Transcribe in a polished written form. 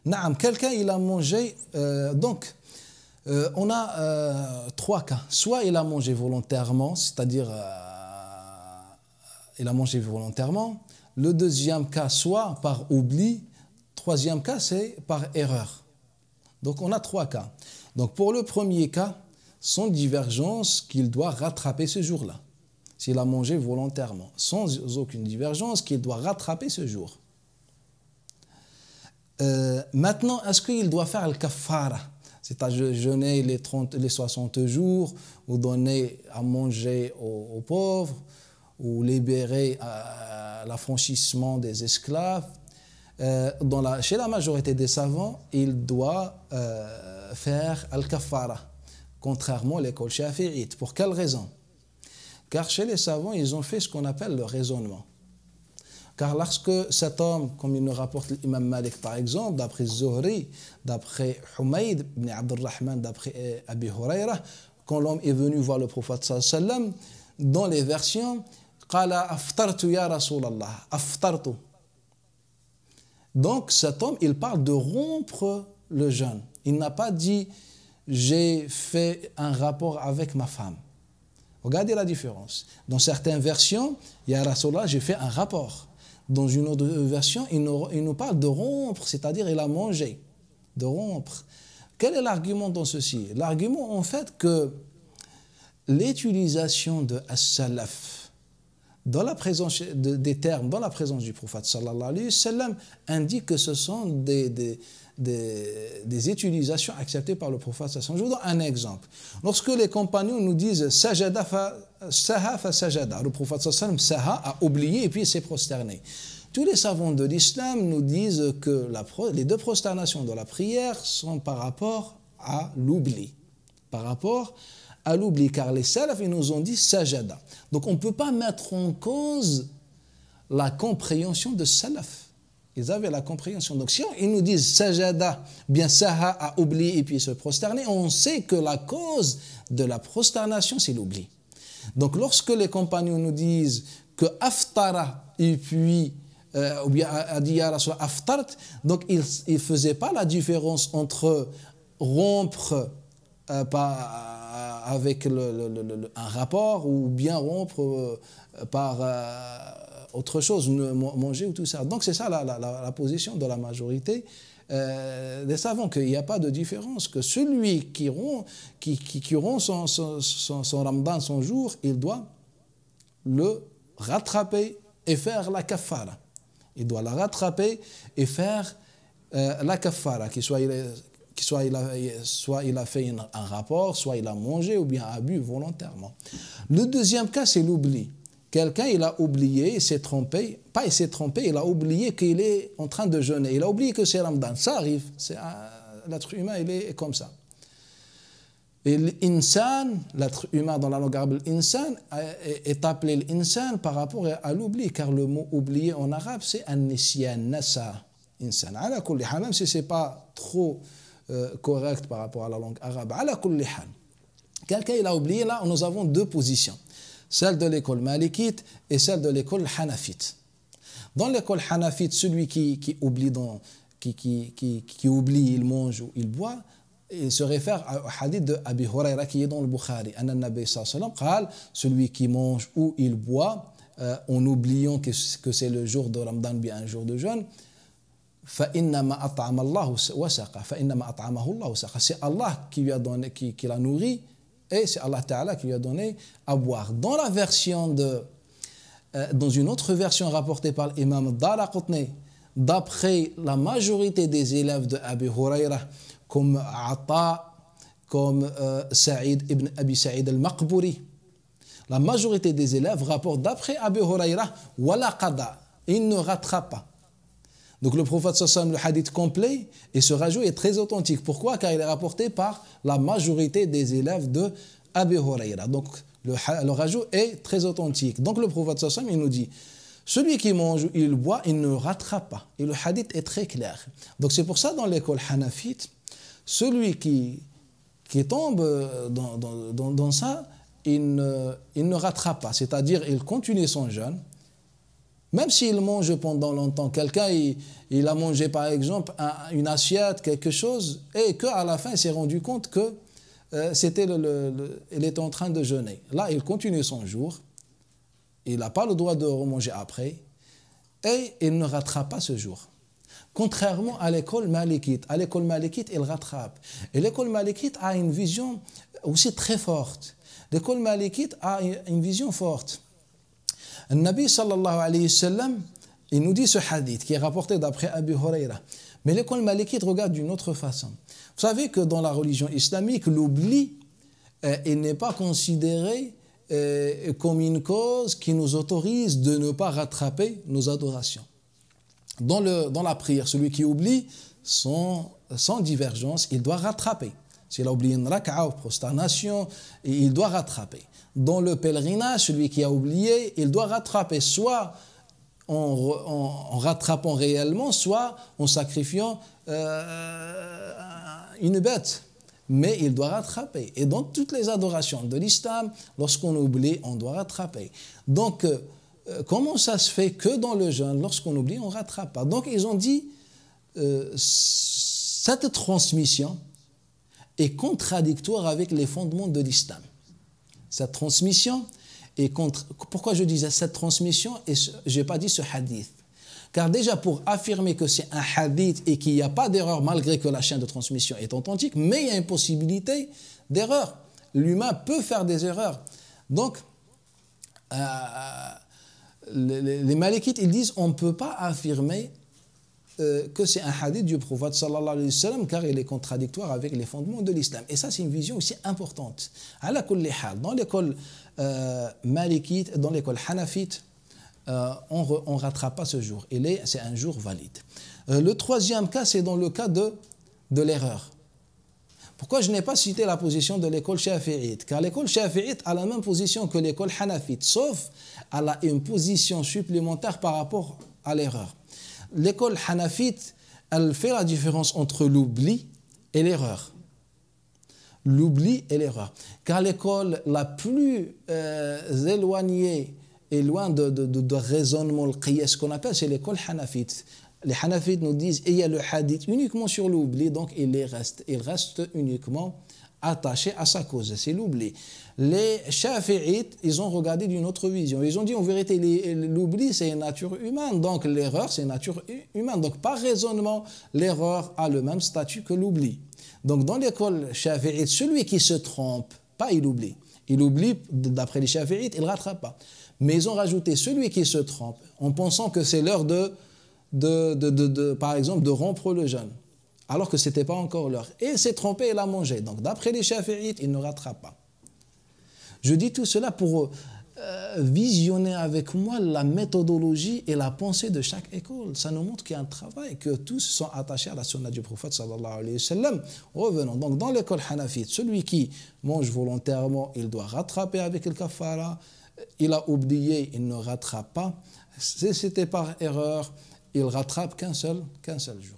Naam, quelqu'un il a mangé, on a trois cas. Soit il a mangé volontairement, c'est-à-dire il a mangé volontairement. Le deuxième cas, soit par oubli. Troisième cas, c'est par erreur. Donc on a trois cas. Donc pour le premier cas, sans divergence qu'il doit rattraper ce jour-là. S'il a mangé volontairement, sans aucune divergence qu'il doit rattraper ce jour. Maintenant, est-ce qu'il doit faire le kafara, c'est-à-dire jeûner les 60 jours, ou donner à manger aux pauvres, ou libérer l'affranchissement des esclaves? Chez la majorité des savants, il doit faire al-kafara, contrairement à l'école shafi'ite. Pour quelle raison? Car chez les savants, ils ont fait ce qu'on appelle le raisonnement. Car lorsque cet homme, comme il nous rapporte l'imam Malik par exemple, d'après Zuhri, d'après Humayd ibn Abdurrahman, d'après Abi Huraira, quand l'homme est venu voir le prophète sallallahu alayhi wa sallam, dans les versions, qala aftartu ya Rasulallah, aftartu. Donc cet homme, il parle de rompre le jeûne. Il n'a pas dit j'ai fait un rapport avec ma femme. Regardez la différence. Dans certaines versions, ya Rasulallah, j'ai fait un rapport. Dans une autre version, il nous parle de rompre, c'est-à-dire il a mangé, de rompre. Quel est l'argument dans ceci? L'argument en fait que l'utilisation de as-salaf dans la présence des termes, dans la présence du prophète sallallahu alayhi wa sallam, indique que ce sont des utilisations acceptées par le prophète sallallahu alayhi wa sallam. Je vous donne un exemple. Lorsque les compagnons nous disent sajada fa saha fa sajada, le prophète sallallahu alayhi wa sallam saha a oublié et puis il s'est prosterné. Tous les savants de l'islam nous disent que les deux prosternations de la prière sont par rapport à l'oubli. Par rapport à l'oubli, car les salafs ils nous ont dit sajada. Donc on ne peut pas mettre en cause la compréhension de salaf. Ils avaient la compréhension. Donc si ils nous disent sajada, bien saha a oublié et puis se prosterner, on sait que la cause de la prosternation c'est l'oubli. Donc lorsque les compagnons nous disent que aftara et puis ou bien a dit ya Rasul aftart, donc ils ne faisaient pas la différence entre rompre avec un rapport ou bien rompre par autre chose, manger ou tout ça. Donc c'est ça la position de la majorité des savants, qu'il n'y a pas de différence, que celui qui rompt son ramadan, son jour, il doit le rattraper et faire la kafara. Il doit la rattraper et faire la kafara, soit il a fait un rapport, soit il a mangé ou bien a bu volontairement. Le deuxième cas, c'est l'oubli. Quelqu'un, il a oublié, il s'est trompé, pas il s'est trompé, il a oublié qu'il est en train de jeûner. Il a oublié que c'est Ramadan. Ça arrive, l'être humain, il est comme ça. Et l'insan, l'être humain dans la langue arabe, l'insan est appelé l'insan par rapport à l'oubli, car le mot oublié en arabe, c'est an-nisyan, nasa, insan. Ala kulli hal, même si ce n'est pas trop correct par rapport à la langue arabe. Ala kulli hal. Quelqu'un, il a oublié, là, nous avons deux positions. Celle de l'école malikite et celle de l'école hanafite. Dans l'école hanafite, celui qui oublie, qui oublie, il mange ou il boit, il se réfère au hadith de Abi Huraira qui est dans le Bukhari. Anna Nabi sallallahu alayhi wa sallam, celui qui mange ou il boit en oubliant que c'est le jour de Ramadan, bien un jour de jeûne, فإنما أطعم الله وسقى فإنما أطعمه الله وسقى. C'est Allah qui lui a donné, qui l'a nourri, et c'est Allah Ta'ala qui lui a donné à boire. Dans la version dans une autre version rapportée par l'imam Daraqutni, d'après la majorité des élèves de Abi Huraira, comme Ata, comme Saïd ibn Abi Saïd al-Maqburi, la majorité des élèves rapportent d'après Abi Huraira, wala qada, il ne rattrape pas. Donc le prophète sallallahu alayhi wa sallam, le hadith complet, et ce rajout est très authentique. Pourquoi? Car il est rapporté par la majorité des élèves de Abi Huraira. Donc le rajout est très authentique. Donc le prophète sallallahu alayhi wa sallam, il nous dit, celui qui mange ou il boit, il ne rattrape pas. Et le hadith est très clair. Donc c'est pour ça dans l'école hanafite, celui qui tombe dans ça, il ne rattrape pas. C'est-à-dire il continue son jeûne, Même s'il mange pendant longtemps, quelqu'un il a mangé par exemple une assiette, quelque chose, et qu'à la fin il s'est rendu compte que il était en train de jeûner. Là, il continue son jour, il n'a pas le droit de remanger après, et il ne rattrape pas ce jour. Contrairement à l'école malikite. À l'école malikite, il rattrape. Et l'école malikite a une vision aussi très forte. L'école malikite a une vision forte. Le Nabi sallallahu alayhi wa sallam, il nous dit ce hadith qui est rapporté d'après Abu Huraira. Mais l'école malikite regarde d'une autre façon. Vous savez que dans la religion islamique, l'oubli, il n'est pas considéré comme une cause qui nous autorise de ne pas rattraper nos adorations. Dans la prière, celui qui oublie, sans divergence, il doit rattraper. S'il a oublié une raka'a ou prosternation, il doit rattraper. Dans le pèlerinage, celui qui a oublié, il doit rattraper, soit en rattrapant réellement, soit en sacrifiant une bête. Mais il doit rattraper. Et dans toutes les adorations de l'islam, lorsqu'on oublie, on doit rattraper. Donc, comment ça se fait que dans le jeûne, lorsqu'on oublie, on ne rattrape pas? Donc, ils ont dit, cette transmission est contradictoire avec les fondements de l'islam. Cette transmission est Pourquoi je disais cette transmission et je n'ai pas dit ce hadith? Car déjà, pour affirmer que c'est un hadith et qu'il n'y a pas d'erreur malgré que la chaîne de transmission est authentique, mais il y a une possibilité d'erreur. L'humain peut faire des erreurs. Donc, les malikites, ils disent on ne peut pas affirmer que c'est un hadith du prophète sallallahu alayhi wa sallam car il est contradictoire avec les fondements de l'islam. Et ça, c'est une vision aussi importante. Ala kulli hal, dans l'école malikite, dans l'école hanafite, on ne rattrape pas ce jour. C'est un jour valide. Le troisième cas, c'est dans le cas de l'erreur. Pourquoi je n'ai pas cité la position de l'école shafi'ite? Car l'école shafi'ite a la même position que l'école hanafite, sauf elle a une position supplémentaire par rapport à l'erreur. L'école hanafite, elle fait la différence entre l'oubli et l'erreur. L'oubli et l'erreur. Car l'école la plus éloignée et loin de raisonnement, ce qu'on appelle, c'est l'école hanafite. Les hanafites nous disent il y a le hadith uniquement sur l'oubli, donc il reste uniquement attaché à sa cause, c'est l'oubli. Les shafi'ites, ils ont regardé d'une autre vision. Ils ont dit en vérité l'oubli c'est une nature humaine, donc l'erreur c'est une nature humaine. Donc par raisonnement, l'erreur a le même statut que l'oubli. Donc dans l'école shafi'ite, celui qui se trompe, pas il oublie. Il oublie, d'après les shafi'ites, il ne rattrape pas. Mais ils ont rajouté celui qui se trompe en pensant que c'est l'heure par exemple, de rompre le jeûne, alors que ce n'était pas encore l'heure. Et il s'est trompé, il a mangé. Donc, d'après les shafi'ites, il ne rattrape pas. Je dis tout cela pour visionner avec moi la méthodologie et la pensée de chaque école. Ça nous montre qu'il y a un travail, que tous sont attachés à la sunna du prophète sallallahu alayhi wa sallam. Revenons. Donc, dans l'école hanafite, celui qui mange volontairement, il doit rattraper avec le kafara. Il a oublié, il ne rattrape pas. Si c'était par erreur, il rattrape qu'un seul jour.